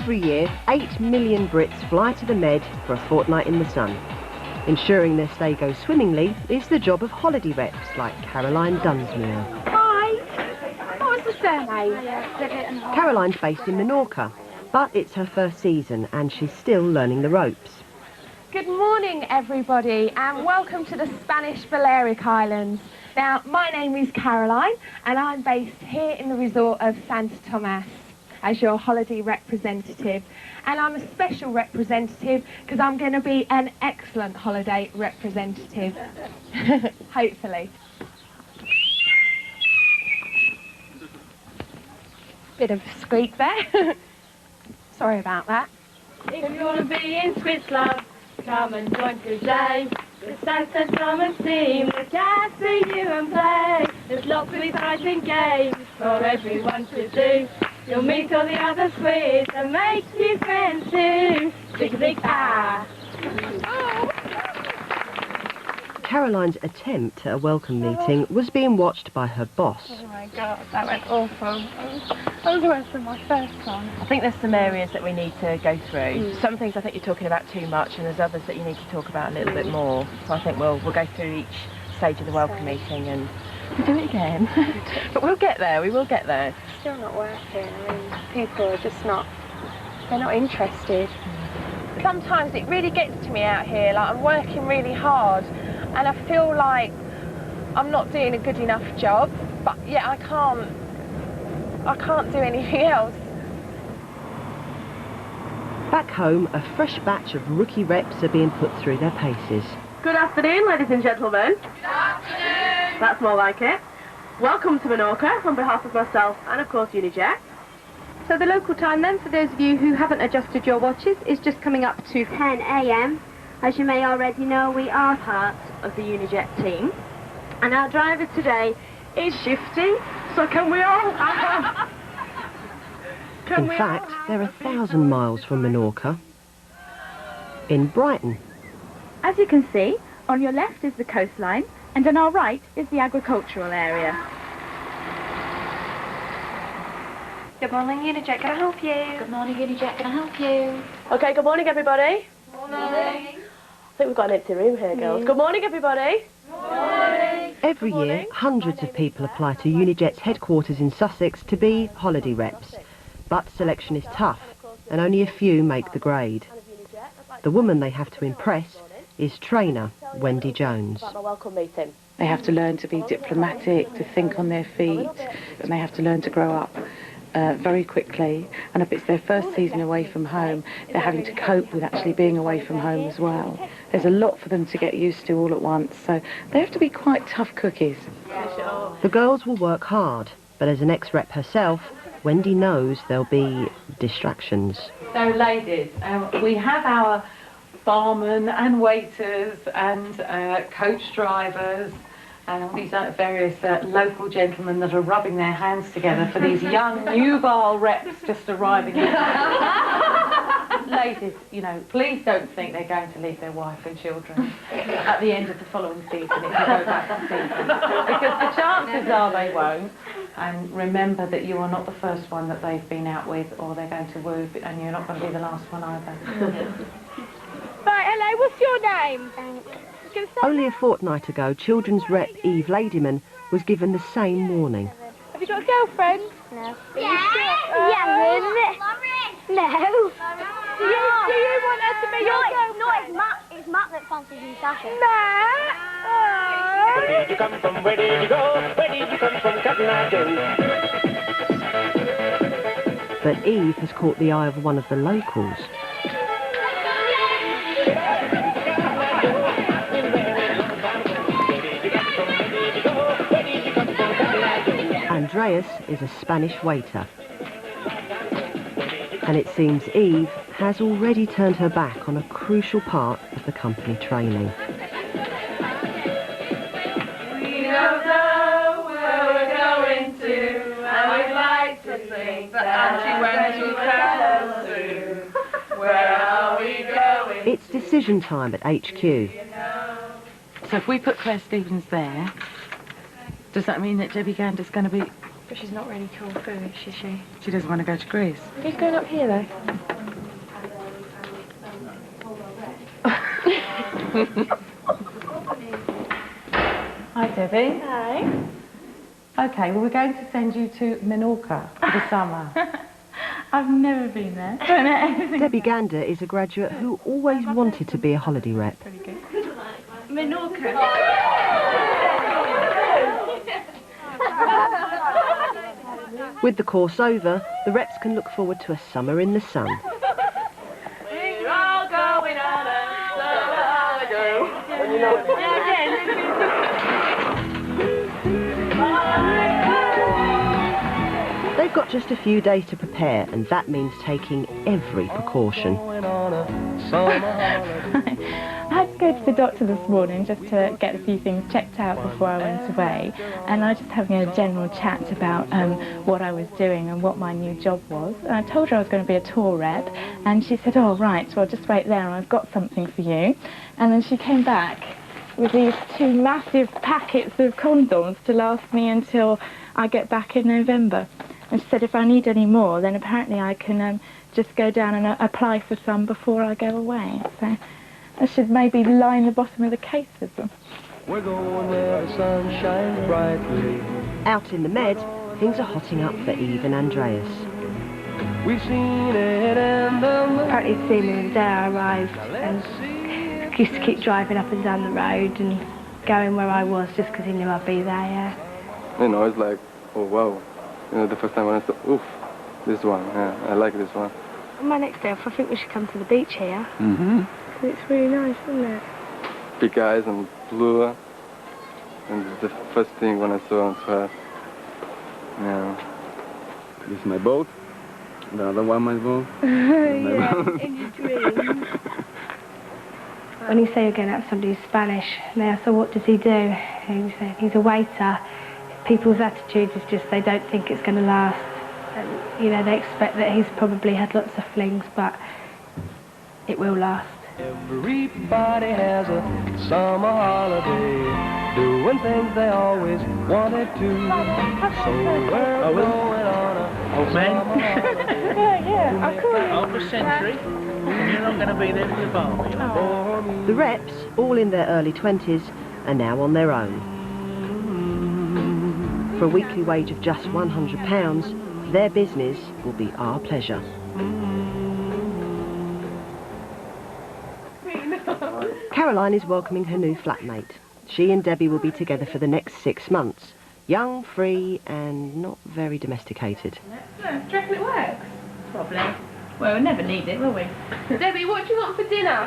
Every year, 8 million Brits fly to the Med for a fortnight in the sun. Ensuring their stay goes swimmingly is the job of holiday reps like Caroline Dunsmuir. Hi! What was the surname? Caroline's based in Menorca, but it's her first season and she's still learning the ropes. Good morning, everybody, and welcome to the Spanish Balearic Islands. Now, my name is Caroline, and I'm based here in the resort of Santo Tomas as your holiday representative. And I'm a special representative because I'm going to be an excellent holiday representative, hopefully. Bit of a squeak there. Sorry about that. If you want to be in Switzerland, come and join today. The Santo Tomas team, the jazz for you and play. There's lots of exciting games for everyone to do. You'll meet all the other Swiss and make new friends too. Big ah! Caroline's attempt at a welcome meeting was being watched by her boss. Oh my God, that went awful. I was worse than my first one. I think there's some areas that we need to go through. Some things I think you're talking about too much, and there's others that you need to talk about a little bit more. So I think we'll go through each stage of the welcome meeting and we'll do it again. But we'll get there, we will get there. It's still not working. I mean, people are just not, they're not interested. Sometimes it really gets to me out here, like I'm working really hard and I feel like I'm not doing a good enough job, but yet I can't do anything else. Back home, a fresh batch of rookie reps are being put through their paces. Good afternoon, ladies and gentlemen. Good afternoon. That's more like it. Welcome to Menorca on behalf of myself and, of course, UNIJET. So the local time then, for those of you who haven't adjusted your watches, is just coming up to 10 a.m. As you may already know, we are part of the UNIJET team. And our driver today is Shifty, so can we all... In fact, they're 1,000 miles from Menorca, in Brighton. As you can see, on your left is the coastline, and on our right is the agricultural area. Good morning, UNIJET, can I help you? Good morning, UNIJET, can I help you? OK, good morning, everybody. Morning. I think we've got an empty room here, girls. Good morning, everybody. Morning. Every year, hundreds of people apply to UNIJET's headquarters in Sussex to be holiday reps. But selection is tough, and only a few make the grade. The woman they have to impress is trainer Wendy Jones. My welcome meeting. They have to learn to be diplomatic, to think on their feet, and they have to learn to grow up very quickly. And if it's their first season away from home, they're having to cope with actually being away from home as well. There's a lot for them to get used to all at once, so they have to be quite tough cookies. The girls will work hard, but as an ex-rep herself, Wendy knows there'll be distractions. So ladies, we have our barmen and waiters and coach drivers and all these various local gentlemen that are rubbing their hands together for these young nubile reps just arriving in. Ladies, you know, please don't think they're going to leave their wife and children at the end of the following season if you go back to season. Because the chances are they won't. And remember that you are not the first one that they've been out with or they're going to woo, and you're not going to be the last one either. Right, hello, what's your name? Only a fortnight ago, children's rep Eve Ladyman was given the same warning. Have you got a girlfriend? No. Yeah. No. Do you want her to be your girlfriend? No, it's Matt that fancies you, Sasha. Matt? Oh. Where did you come from? Where did you go? Where did you come from, Captain Joe? But Eve has caught the eye of one of the locals. Andreas is a Spanish waiter. And it seems Eve has already turned her back on a crucial part of the company training. We don't know where we're going to, and we'd like to think that when you tell us to, where are we going? It's decision time at HQ. So if we put Claire Stevens there, does that mean that Debbie Gander's going to be But she's not really tall food, is she? She doesn't want to go to Greece. Who's going up here, though? Hi, Debbie. Hi. Okay, well, we're going to send you to Menorca for the summer. I've never been there. Debbie Gander is a graduate who always wanted to be a holiday rep. Menorca. With the course over, the reps can look forward to a summer in the sun. We're all going on a summer holiday. They've got just a few days to prepare, and that means taking every precaution. I had to go to the doctor this morning just to get a few things checked out before I went away, and I was just having a general chat about what I was doing and what my new job was. And I told her I was going to be a tour rep, and she said, "Oh, right, well, just wait there, and I've got something for you." And then she came back with these 2 massive packets of condoms to last me until I get back in November. And she said if I need any more, then apparently I can just go down and apply for some before I go away. So I should maybe line the bottom of the case with them. We're going where the sun shines brightly. Out in the Med, things are hotting up for Eve and Andreas. We've seen it in the Apparently the same the day I arrived and used to keep driving up and down the road and going where I was just because he knew I'd be there, yeah. You know, it's like, oh wow. You know, the first time when I thought, oof, this one, yeah, I like this one. On my next day off, I think we should come to the beach here. Mm-hmm. It's really nice, isn't it? Big eyes and blue. And the first thing when I saw her, yeah. This is my boat. The other one, my boat. Yeah, in your dreams. When you say you're going out with somebody who's Spanish, and they ask, so what does he do? And you say, he's a waiter. People's attitude is just they don't think it's going to last. And, you know, they expect that he's probably had lots of flings, but it will last. Everybody has a summer holiday, doing things they always wanted to. So we're going on a Old man? summer holiday. Yeah, of course. Over a century, and you're not going to be there for the barbie. The reps, all in their early 20s, are now on their own. For a weekly wage of just £100, their business will be our pleasure. Caroline is welcoming her new flatmate. She and Debbie will be together for the next 6 months. Young, free and not very domesticated. Do you reckon it works? Probably. Well, we'll never need it, will we? Debbie, what do you want for dinner?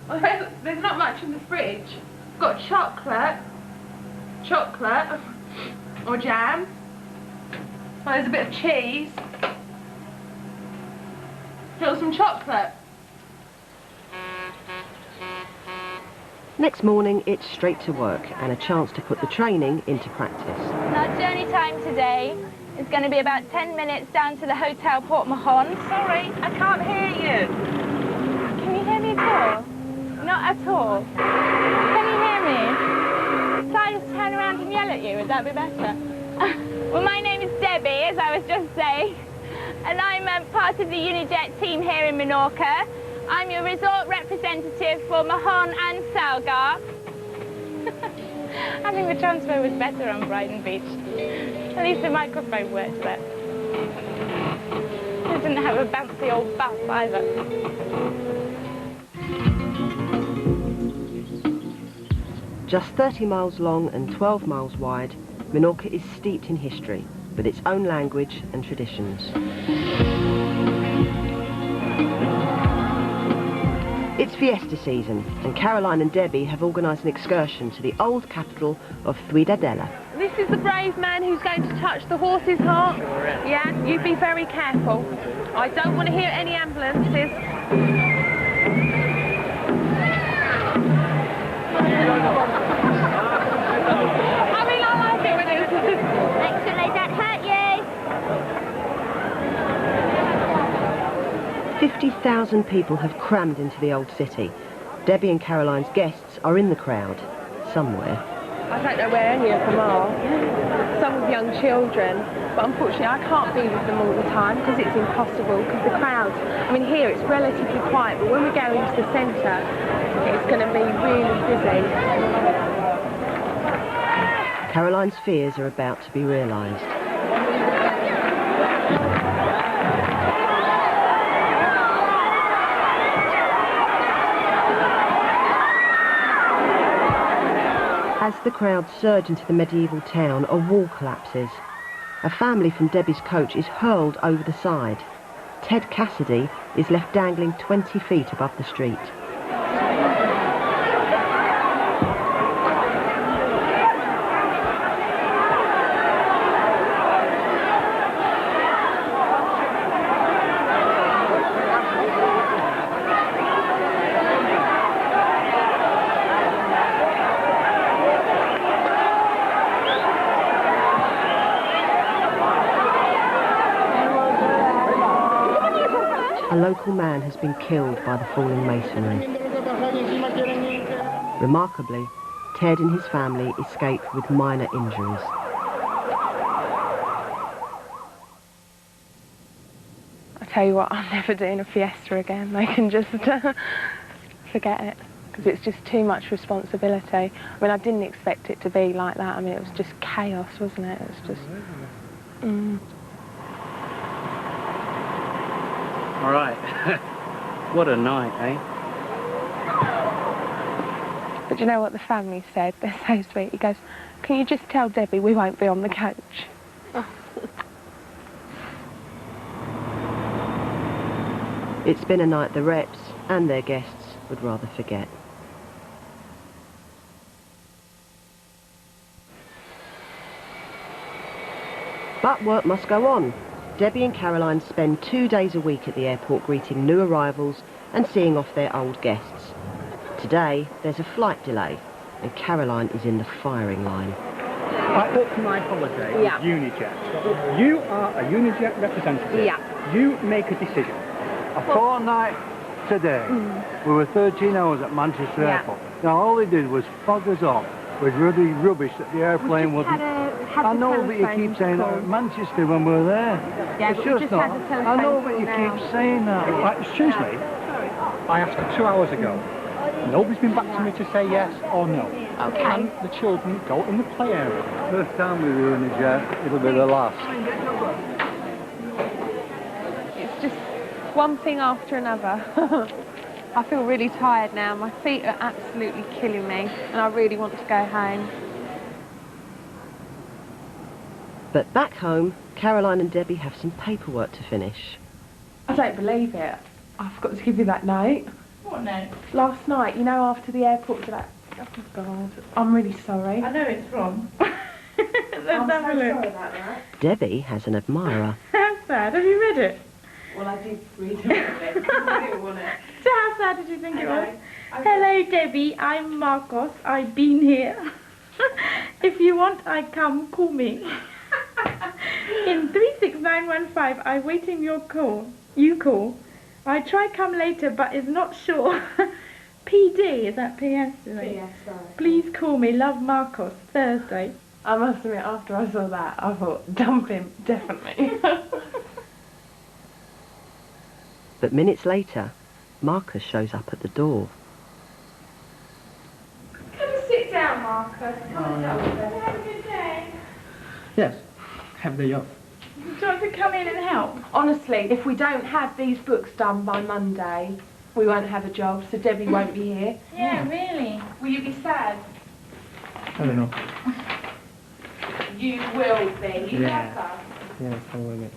Oh, there's not much in the fridge. Got chocolate or jam. Oh, there's a bit of cheese. Got some chocolate. Next morning, it's straight to work and a chance to put the training into practice. Our journey time today is going to be about 10 minutes down to the Hotel Port Mahon. Sorry, I can't hear you. Can you hear me at all? Not at all. Can you hear me? Shall I just turn around and yell at you? Would that be better? Well, my name is Debbie, as I was just saying, and I'm part of the UNIJET team here in Menorca. I'm your resort representative for Mahon and Salgar. I think the transfer was better on Brighton Beach. At least the microphone works there. It doesn't have a bouncy old bus either. Just 30 miles long and 12 miles wide, Menorca is steeped in history, with its own language and traditions. It's fiesta season, and Caroline and Debbie have organised an excursion to the old capital of Ciudadela. This is the brave man who's going to touch the horse's heart. Yeah, you be very careful. I don't want to hear any ambulances. I mean, I like it when it's... Make sure they don't hurt you. 50,000 people have crammed into the old city. Debbie and Caroline's guests are in the crowd, somewhere. I don't know where any of them are. Some with young children, but unfortunately I can't be with them all the time because it's impossible, because the crowds, I mean here it's relatively quiet, but when we go into the centre it's going to be really busy. Caroline's fears are about to be realised. As the crowd surge into the medieval town, a wall collapses. A family from Debbie's coach is hurled over the side. Ted Cassidy is left dangling 20 feet above the street. A local man has been killed by the falling masonry. Remarkably, Ted and his family escaped with minor injuries. I tell you what, I'm never doing a fiesta again. They can just forget it, because it's just too much responsibility. I mean, I didn't expect it to be like that. I mean, it was just chaos, wasn't it? It was just... All right. What a night, eh? But you know what the family said? They're so sweet. He goes, can you just tell Debbie we won't be on the coach? It's been a night the reps and their guests would rather forget. But work must go on. Debbie and Caroline spend 2 days a week at the airport greeting new arrivals and seeing off their old guests. Today, there's a flight delay, and Caroline is in the firing line. I booked my holiday with UNIJET. You are a UNIJET representative. Yeah. You make a decision. A fortnight today. We were 13 hours at Manchester Airport. Now all they did was fog us off with really rubbish that the airplane wasn't. I know, but you keep saying that at Manchester when we were there. Yeah, it's but we just just not. had the telephone I know, but you call keep saying that. Excuse me. I asked 2 hours ago. Nobody's been back to me to say yes or no. Okay. Can the children go in the play area? First time with UNIJET, it'll be the last. It's just one thing after another. I feel really tired now. My feet are absolutely killing me, and I really want to go home. But back home, Caroline and Debbie have some paperwork to finish. I don't believe it. I forgot to give you that note. What note? Last night, you know, after the airport to that... Oh, God. I'm really sorry. I know it's wrong. I'm so sorry about that. Debbie has an admirer. How sad. Have you read it? Well, I did read it. I didn't want it. So how sad did you think it was? Hello, Debbie. I'm Marcos. I've been here. If you want, I come. Call me. In 36915, I'm waiting your call. You call. I try come later, but is not sure. PD, is that PS? PS, sorry. Please call me. Love, Marcos. Thursday. I must admit, after I saw that, I thought, dump him, definitely. But minutes later, Marcus shows up at the door. Come and sit down, Marcus. Come and Have a good day. Yes. Have the off. Do you want to come in and help? Honestly, if we don't have these books done by Monday, we won't have a job, so Debbie won't be here. Yeah, really. Will you be sad? I don't know. You will be. You Yeah. have us. Yes, I will be.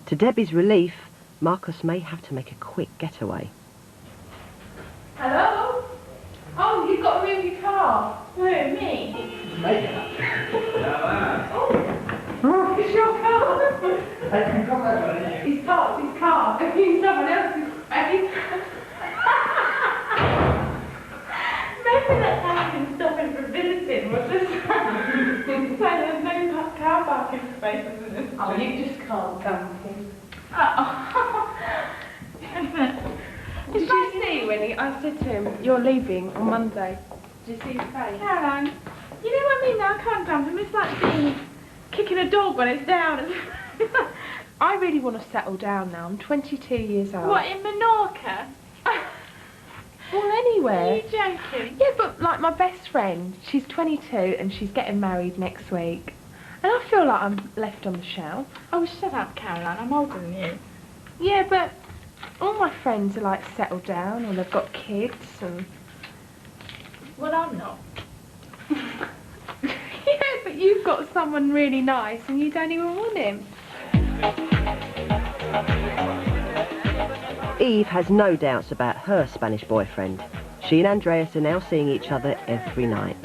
To Debbie's relief, Marcus may have to make a quick getaway. Hello? Oh, you've got to move your car. Who, me? Oh, it's your car. He's parked his car in someone else's space. Maybe that's how you can stop him from visiting, was this? So there's no car parking spaces in this. Oh, you just can't come with him. Did you see when I said to him, you're leaving on Monday? Did you see his face? Caroline, You know what I mean? I can't dump him. It's like kicking a dog when it's down. I really want to settle down now. I'm 22 years old. What, in Menorca? Well, anywhere. Are you joking? Yeah, but like my best friend, she's 22 and she's getting married next week. And I feel like I'm left on the shelf. Oh, shut up, Caroline. I'm older than you. Yeah, but all my friends are like settled down or they've got kids and... Well, I'm not. Yeah, but you've got someone really nice and you don't even want him. Eve has no doubts about her Spanish boyfriend. She and Andreas are now seeing each other every night.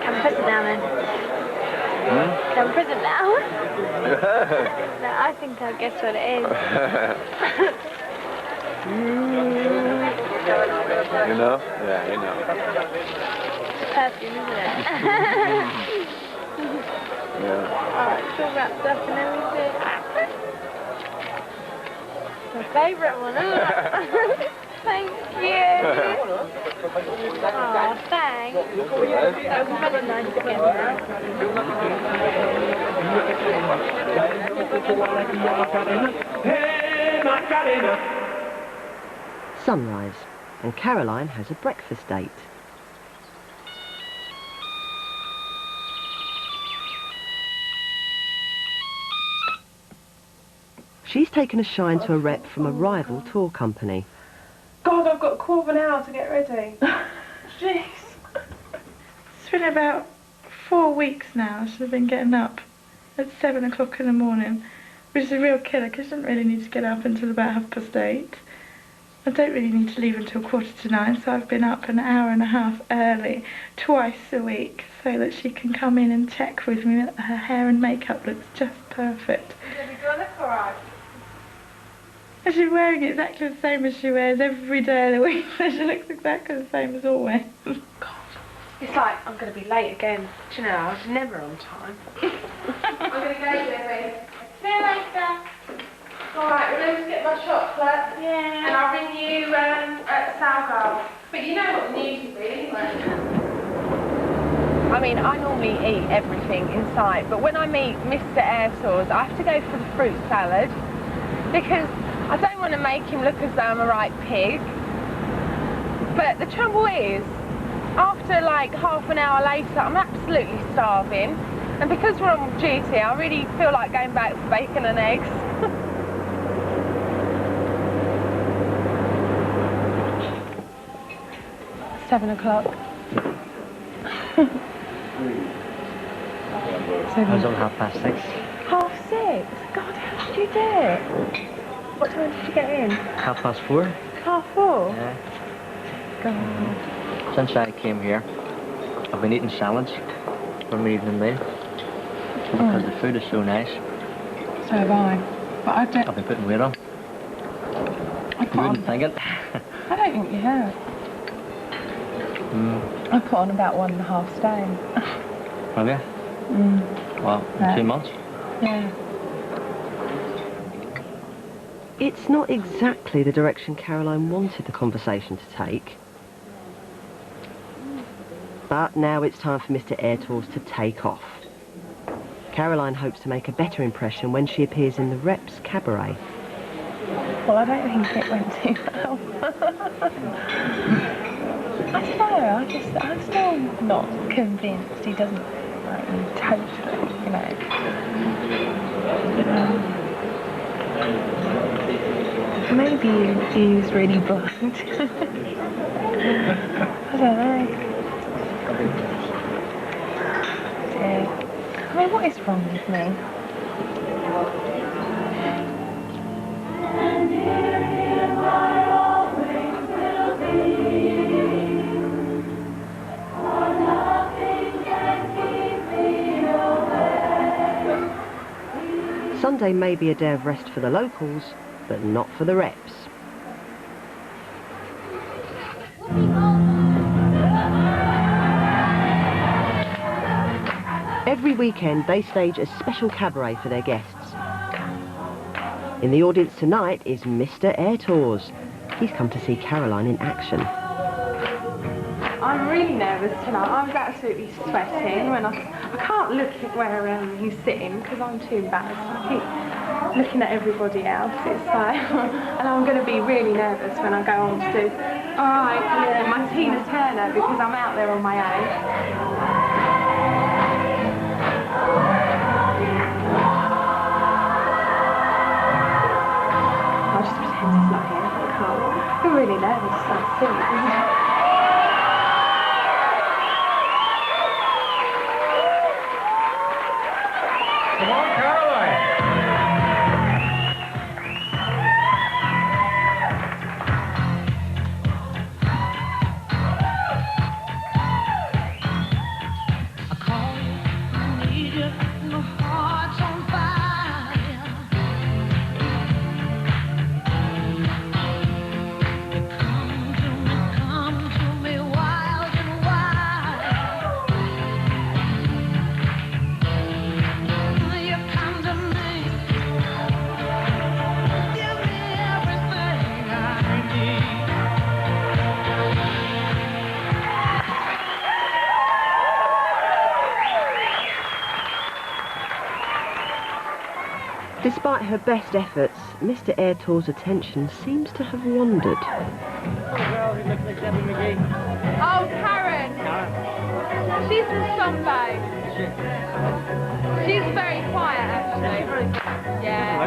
Come present now then. Come present now. No, I think I'll guess what it is. You know? Yeah, you know. Perfume, isn't it? Yeah. Oh, it's all wrapped up and everything. My favourite one, isn't it? Thank you. Oh, thanks. That was really nice to get Sunrise, and Caroline has a breakfast date. She's taken a shine to a rep from a rival tour company. God, I've got a quarter of an hour to get ready. Jeez. It's been about 4 weeks now. She's been getting up at 7 o'clock in the morning, which is a real killer because she doesn't really need to get up until about 8:30. I don't really need to leave until 8:45, so I've been up an hour and a half early, twice a week, so that she can come in and check with me that her hair and makeup looks just perfect. Have you got it all right? And she's wearing exactly the same as she wears every day of the week, so she looks exactly the same as always. God, it's like I'm going to be late again. Do you know, I was never on time. I'm going to go, Debbie. See you later. Alright, well, let's get my chocolate. Yeah. And I'll ring you at Salgo. But you know what the news will be anyway. I mean, I normally eat everything in sight, but when I meet Mr. AIRTOURS, I have to go for the fruit salad because I don't want to make him look as though I'm a right pig. But the trouble is, after like half an hour later, I'm absolutely starving. And because we're on duty, I really feel like going back for bacon and eggs. 7 o'clock. I was on 6:30. 6:30? God, how did you do it? What time did you get in? 4:30. 4:30? Yeah. God. Since I came here, I've been eating salads for my evening meal because the food is so nice. So have I. But I don't... I've been putting weight on. You wouldn't think it. I don't think you have. I put on about 1.5 stone. Have you? Well, in 2 months? Yeah. It's not exactly the direction Caroline wanted the conversation to take. But now it's time for Mr. AIRTOURS to take off. Caroline hopes to make a better impression when she appears in the Reps Cabaret. Well, I don't think it went too well. I don't know, I'm still not convinced he doesn't like me totally, you know. Maybe he's really blind. I don't know. Yeah. I mean, what is wrong with me? Sunday may be a day of rest for the locals, but not for the Reps. Every weekend they stage a special cabaret for their guests. In the audience tonight is Mr. AIRTOURS. He's come to see Caroline in action. I I'm really nervous tonight. I was absolutely sweating when I can't look at where he's sitting because I'm too embarrassed. I keep looking at everybody else. It's like, and I'm going to be really nervous when I go on to do, alright, my Tina Turner because I'm out there on my own. I'll just pretend he's not here. I can't. I'm really nervous. Sounds silly, isn't it? Come on, Caroline. I call you, I need you, my heart's on fire. Come to me wild and wild. You come to me, give me everything I need. Despite her best efforts, Mr. AIRTOURS' attention seems to have wandered. Oh, Karen! She's from Sombo. She's very quiet, actually. Yeah.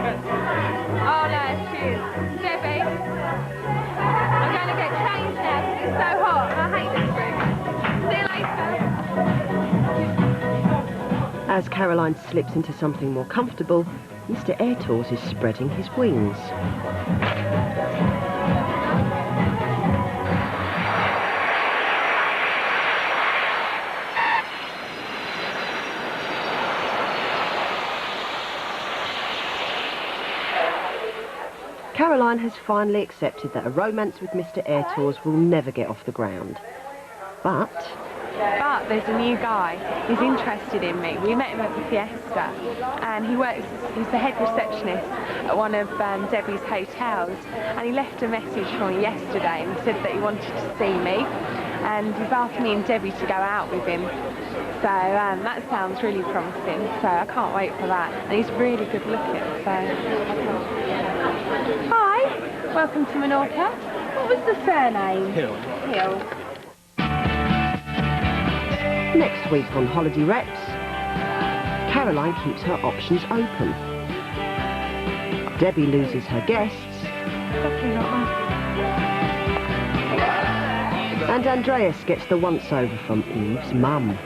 Oh, no, she is. Debbie, I'm going to get changed now because it's so hot and I hate this room. See you later. As Caroline slips into something more comfortable, Mr. AIRTOURS is spreading his wings. Caroline has finally accepted that a romance with Mr. AIRTOURS will never get off the ground. But there's a new guy. He's interested in me. We met him at the Fiesta, and he's the head receptionist at one of Debbie's hotels, and he left a message for me yesterday and said that he wanted to see me, and he's asked me and Debbie to go out with him. So that sounds really promising, so I can't wait for that. And he's really good looking, so... Hi, welcome to Menorca. What was the surname? Hill. Hill. next week on Holiday Reps, Caroline keeps her options open. Debbie loses her guests. And Andreas gets the once-over from Eve's mum.